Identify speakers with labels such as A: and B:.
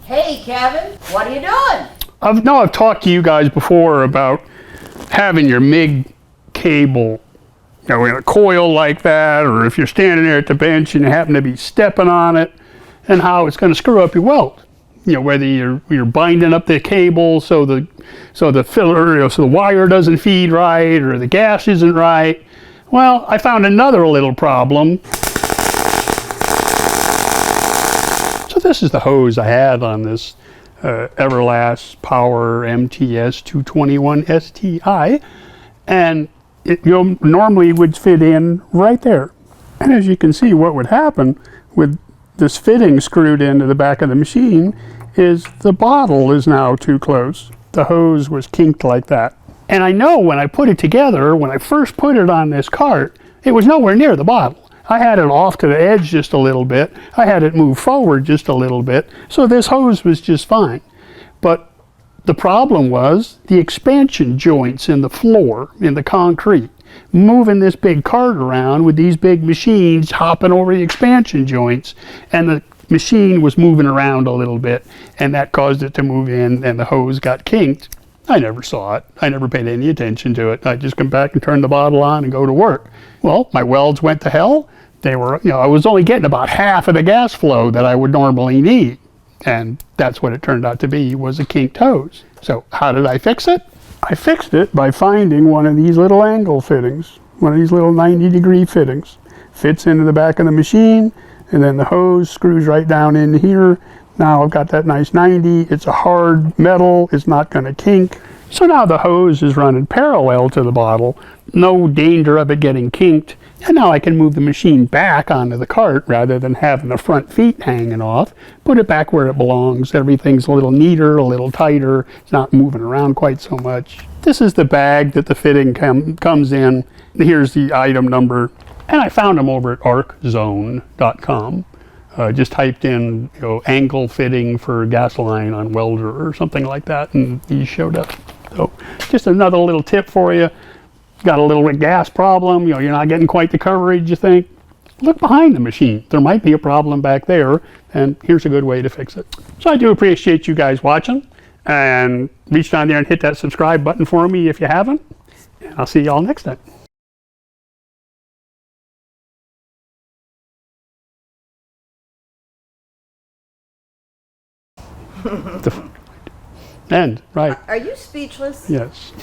A: Hey Kevin, what are you doing?
B: I've talked to you guys before about having your MIG cable, in a coil like that, or if you're standing there at the bench and you happen to be stepping on it, and how it's going to screw up your weld. Whether you're binding up the cable so the filler, so the wire doesn't feed right, or the gas isn't right. Well, I found another little problem. So this is the hose I had on this Everlast PowerMTS 221 STI, and it normally would fit in right there. And as you can see, what would happen with this fitting screwed into the back of the machine is the bottle is now too close. The hose was kinked like that. And I know when I put it together, when I first put it on this cart, it was nowhere near the bottle. I had it off to the edge just a little bit. I had it move forward just a little bit. So this hose was just fine. But the problem was the expansion joints in the floor, in the concrete. Moving this big cart around with these big machines hopping over the expansion joints, and the machine was moving around a little bit, and that caused it to move in, and the hose got kinked. I never saw it. I never paid any attention to it. I just come back and turn the bottle on and go to work. Well, my welds went to hell. They were, I was only getting about half of the gas flow that I would normally need, and that's what it turned out to be, was a kinked hose. So how did I fix it? I fixed it by finding one of these little angle fittings, one of these little 90-degree fittings. Fits into the back of the machine, and then the hose screws right down in here. Now I've got that nice 90. It's a hard metal. It's not going to kink. So now the hose is running parallel to the bottle. No danger of it getting kinked. And now I can move the machine back onto the cart rather than having the front feet hanging off. Put it back where it belongs. Everything's a little neater, a little tighter. It's not moving around quite so much. This is the bag that the fitting comes in. Here's the item number. And I found them over at arczone.com. Just typed in, angle fitting for gas line on welder or something like that, and these showed up. So just another little tip for you. Got a little gas problem, you're not getting quite the coverage you think. Look behind the machine. There might be a problem back there, and here's a good way to fix it. So I do appreciate you guys watching, and reach down there and hit that subscribe button for me if you haven't, and I'll see y'all next time. End, right.
A: Are you speechless?
B: Yes.